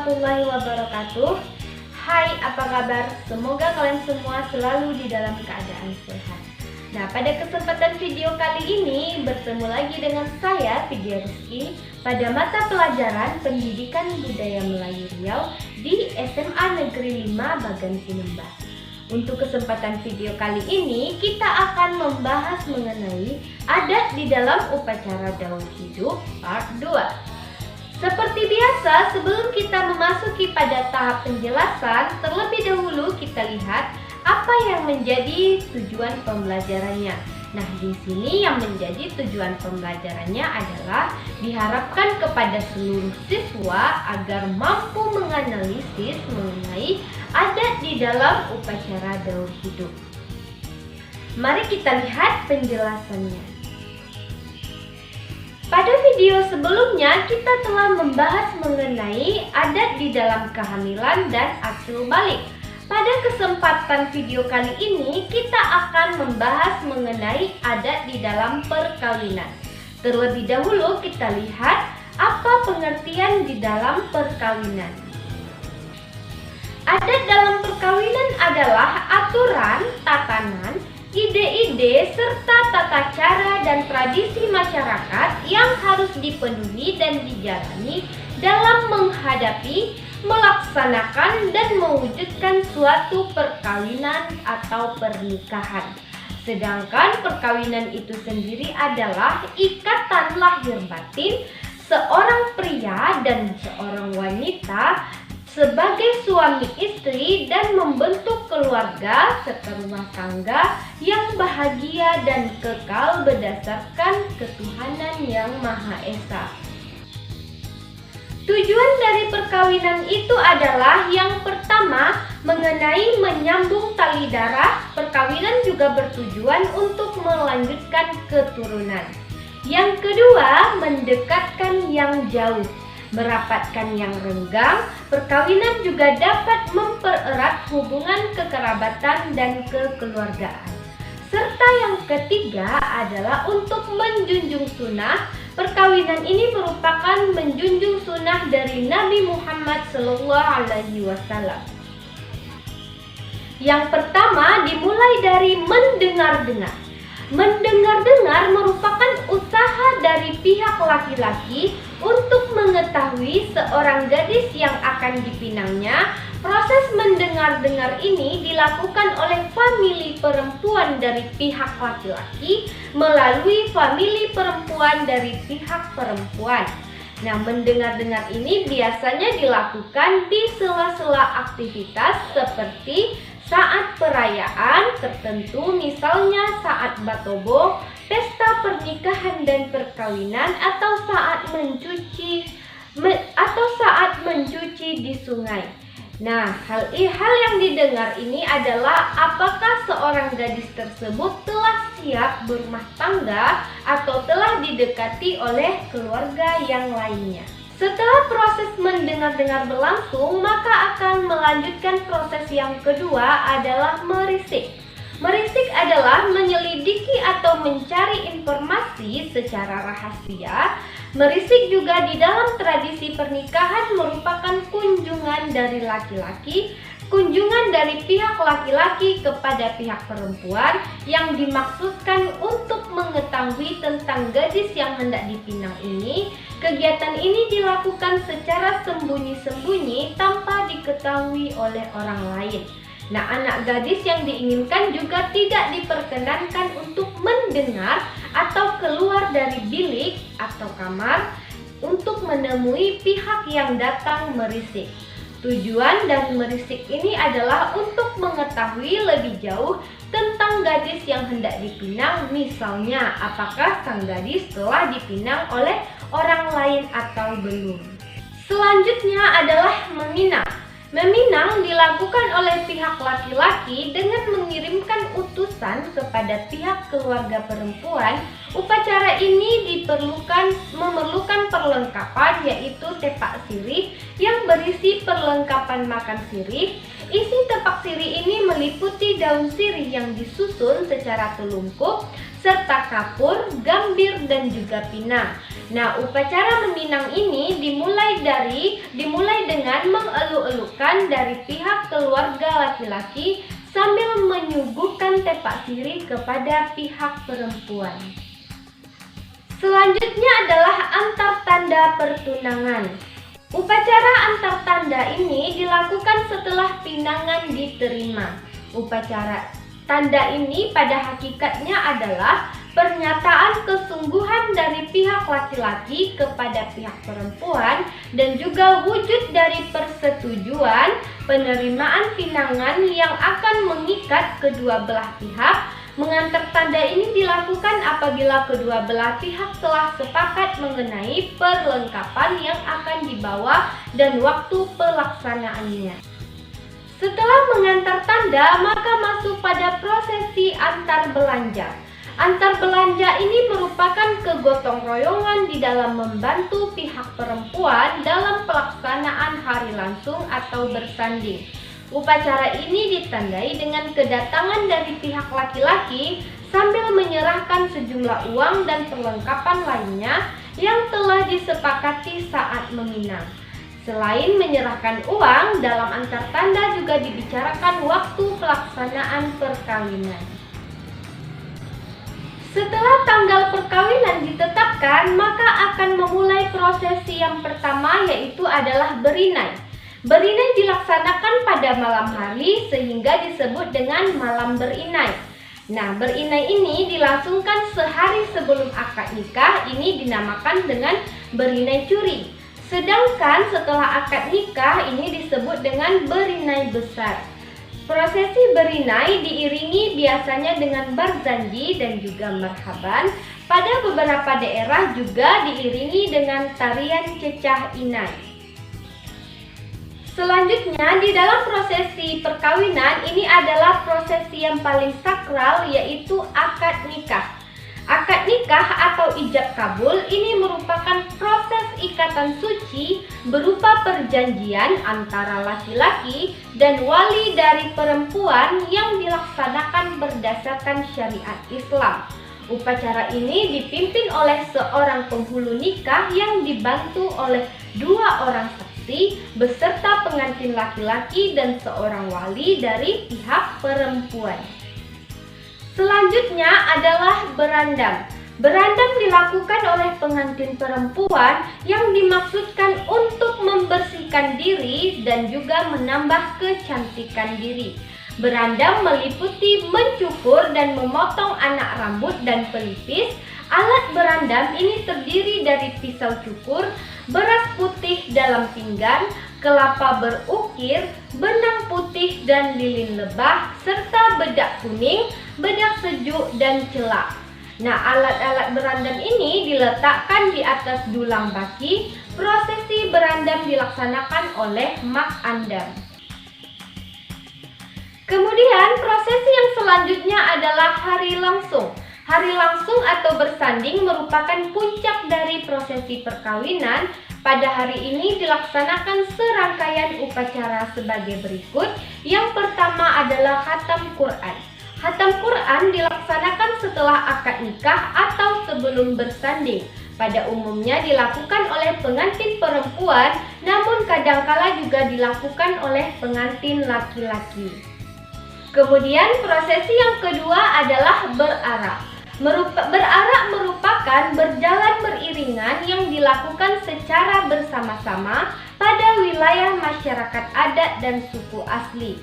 warahmatullahi wabarakatuh. Hai, apa kabar? Semoga kalian semua selalu di dalam keadaan sehat. Nah, pada kesempatan video kali ini bertemu lagi dengan saya, Vidya Rizky, pada mata pelajaran Pendidikan Budaya Melayu Riau di SMA Negeri 5 Bagan Sinumba. Untuk kesempatan video kali ini, kita akan membahas mengenai adat di dalam upacara daur hidup part 2. Seperti biasa, sebelum kita memasuki pada tahap penjelasan, terlebih dahulu kita lihat apa yang menjadi tujuan pembelajarannya. Nah, di sini yang menjadi tujuan pembelajarannya adalah diharapkan kepada seluruh siswa agar mampu menganalisis mengenai adat di dalam upacara daur hidup. Mari kita lihat penjelasannya. Pada video sebelumnya kita telah membahas mengenai adat di dalam kehamilan dan akil balik. Pada kesempatan video kali ini kita akan membahas mengenai adat di dalam perkawinan. Terlebih dahulu kita lihat apa pengertian di dalam perkawinan. Adat dalam perkawinan adalah aturan, tatanan, ide-ide, serta tata cara dan tradisi masyarakat yang harus dipenuhi dan dijalani dalam menghadapi, melaksanakan, dan mewujudkan suatu perkawinan atau pernikahan. Sedangkan perkawinan itu sendiri adalah ikatan lahir batin seorang pria dan seorang wanita sebagai suami istri dan membentuk keluarga serta rumah tangga yang bahagia dan kekal berdasarkan ketuhanan yang Maha Esa. Tujuan dari perkawinan itu adalah yang pertama mengenai menyambung tali darah. Perkawinan juga bertujuan untuk melanjutkan keturunan. Yang kedua, mendekatkan yang jauh, merapatkan yang renggang. Perkawinan juga dapat mempererat hubungan kekerabatan dan kekeluargaan. Serta yang ketiga adalah untuk menjunjung sunnah. Perkawinan ini merupakan menjunjung sunnah dari Nabi Muhammad SAW. Yang pertama dimulai dari mendengar-dengar. Mendengar-dengar merupakan usaha dari pihak laki-laki untuk mengetahui seorang gadis yang akan dipinangnya. Proses mendengar-dengar ini dilakukan oleh famili perempuan dari pihak laki-laki melalui famili perempuan dari pihak perempuan. Nah, mendengar-dengar ini biasanya dilakukan di sela-sela aktivitas seperti saat perayaan tertentu, misalnya saat batobo, pesta pernikahan dan perkawinan, atau saat mencuci di sungai. Nah, hal yang didengar ini adalah apakah seorang gadis tersebut telah siap berumah tangga atau telah didekati oleh keluarga yang lainnya. Setelah proses mendengar-dengar berlangsung, maka akan melanjutkan proses yang kedua adalah merisik. Merisik adalah menyelidiki atau mencari informasi secara rahasia. Merisik juga di dalam tradisi pernikahan merupakan kunjungan dari laki-laki, kunjungan dari pihak laki-laki kepada pihak perempuan yang dimaksudkan untuk mengetahui tentang gadis yang hendak dipinang ini. Kegiatan ini dilakukan secara sembunyi-sembunyi tanpa diketahui oleh orang lain. Nah, anak gadis yang diinginkan juga tidak diperkenankan untuk mendengar atau keluar dari bilik atau kamar untuk menemui pihak yang datang merisik. Tujuan dari merisik ini adalah untuk mengetahui lebih jauh tentang gadis yang hendak dipinang, misalnya apakah sang gadis telah dipinang oleh orang lain atau belum. Selanjutnya adalah meminang. Meminang dilakukan oleh pihak laki-laki dengan mengirimkan utusan kepada pihak keluarga perempuan. Upacara ini memerlukan perlengkapan, yaitu tepak sirih yang berisi perlengkapan makan sirih. Isi tepak sirih ini meliputi daun sirih yang disusun secara telungkup, serta kapur, gambir, dan juga pinang. Nah, upacara meminang ini dimulai dengan mengeluk-elukan dari pihak keluarga laki-laki sambil menyuguhkan tepak sirih kepada pihak perempuan. Selanjutnya adalah antar tanda pertunangan. Upacara antar tanda ini dilakukan setelah pinangan diterima. Upacara tanda ini pada hakikatnya adalah pernyataan kesungguhan dari pihak laki-laki kepada pihak perempuan dan juga wujud dari persetujuan penerimaan pinangan yang akan mengikat kedua belah pihak. Mengantar tanda ini dilakukan apabila kedua belah pihak telah sepakat mengenai perlengkapan yang akan dibawa dan waktu pelaksanaannya. Setelah mengantar tanda, maka masuk pada prosesi antar belanja. Antar belanja ini merupakan kegotong royongan di dalam membantu pihak perempuan dalam pelaksanaan hari langsung atau bersanding. Upacara ini ditandai dengan kedatangan dari pihak laki-laki sambil menyerahkan sejumlah uang dan perlengkapan lainnya yang telah disepakati saat meminang. Selain menyerahkan uang, dalam antar tanda juga dibicarakan waktu pelaksanaan perkawinan. Setelah tanggal perkawinan ditetapkan, maka akan memulai prosesi yang pertama, yaitu adalah berinai. Berinai dilaksanakan pada malam hari sehingga disebut dengan malam berinai. Nah, berinai ini dilangsungkan sehari sebelum akad nikah, ini dinamakan dengan berinai curi. Sedangkan setelah akad nikah ini disebut dengan berinai besar. Prosesi berinai diiringi biasanya dengan barzanji dan juga marhaban. Pada beberapa daerah juga diiringi dengan tarian cecah inai. Selanjutnya, di dalam prosesi perkawinan ini adalah prosesi yang paling sakral, yaitu akad nikah. Akad nikah atau ijab kabul ini merupakan proses ikatan suci berupa perjanjian antara laki-laki dan wali dari perempuan yang dilaksanakan berdasarkan syariat Islam. Upacara ini dipimpin oleh seorang penghulu nikah yang dibantu oleh 2 orang saksi beserta pengantin laki-laki dan seorang wali dari pihak perempuan. Selanjutnya adalah berandam. Berandam dilakukan oleh pengantin perempuan yang dimaksudkan untuk membersihkan diri dan juga menambah kecantikan diri. Berandam meliputi mencukur dan memotong anak rambut dan pelipis. Alat berandam ini terdiri dari pisau cukur, beras putih dalam pinggan, kelapa berukir, benang putih dan lilin lebah, serta bedak kuning, bedak sejuk, dan celak. Nah, alat-alat berandam ini diletakkan di atas dulang baki. Prosesi berandam dilaksanakan oleh mak andam. Kemudian prosesi yang selanjutnya adalah hari langsung. Hari langsung atau bersanding merupakan puncak dari prosesi perkawinan. Pada hari ini dilaksanakan serangkaian upacara sebagai berikut. Yang pertama adalah khatam Quran. Khatam Quran dilaksanakan setelah akad nikah atau sebelum bersanding. Pada umumnya dilakukan oleh pengantin perempuan, namun kadangkala juga dilakukan oleh pengantin laki-laki. Kemudian prosesi yang kedua adalah berarak. Berarak merupakan berjalan beriringan yang dilakukan secara bersama-sama pada wilayah masyarakat adat dan suku asli.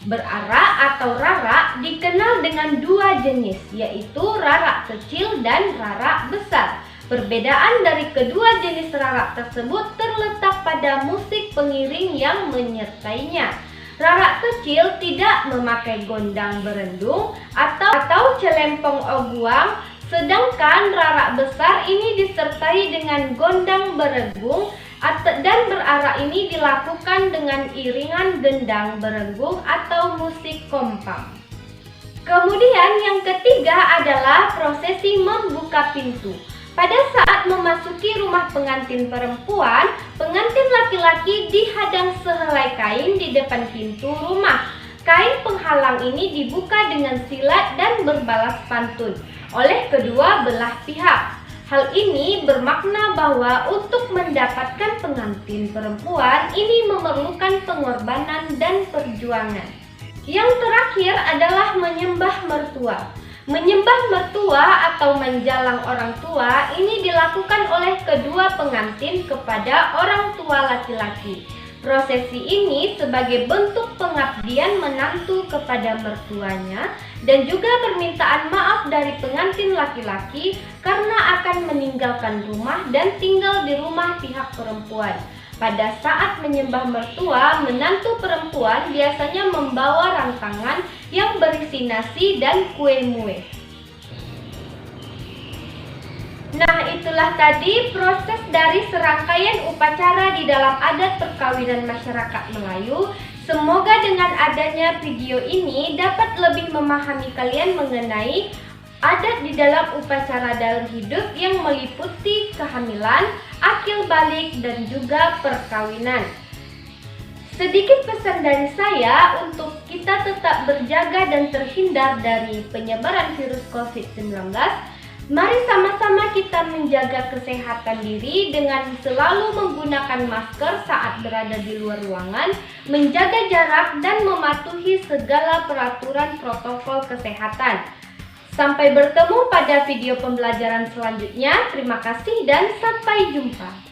Berarak atau rarak dikenal dengan 2 jenis, yaitu rarak kecil dan rarak besar. Perbedaan dari kedua jenis rarak tersebut terletak pada musik pengiring yang menyertainya. Rarak kecil tidak memakai gondang berendung atau celempong oguang, sedangkan rarak besar ini disertai dengan gondang berenggung dan berarak ini dilakukan dengan iringan gendang berenggung atau musik kompang. Kemudian yang ketiga adalah prosesi membuka pintu. Pada saat memasuki rumah pengantin perempuan, pengantin laki-laki dihadang sehelai kain di depan pintu rumah. Kain penghalang ini dibuka dengan silat dan berbalas pantun. oleh kedua belah pihak. Hal ini bermakna bahwa untuk mendapatkan pengantin perempuan ini memerlukan pengorbanan dan perjuangan. Yang terakhir adalah menyembah mertua. Menyembah mertua atau menjalang orang tua ini dilakukan oleh kedua pengantin kepada orang tua laki-laki. Prosesi ini sebagai bentuk pengabdian menantu kepada mertuanya dan juga permintaan maaf dari pengantin laki-laki karena akan meninggalkan rumah dan tinggal di rumah pihak perempuan. Pada saat menyembah mertua, menantu perempuan biasanya membawa rantangan yang berisi nasi dan kue mue. Nah, itulah tadi proses dari serangkaian upacara di dalam adat perkawinan masyarakat Melayu. Semoga dengan adanya video ini dapat lebih memahami kalian mengenai adat di dalam upacara dalam hidup yang meliputi kehamilan, akil balik, dan juga perkawinan. Sedikit pesan dari saya untuk kita tetap berjaga dan terhindar dari penyebaran virus COVID-19. Mari sama-sama kita menjaga kesehatan diri dengan selalu menggunakan masker saat berada di luar ruangan, menjaga jarak, dan mematuhi segala peraturan protokol kesehatan. Sampai bertemu pada video pembelajaran selanjutnya. Terima kasih dan sampai jumpa.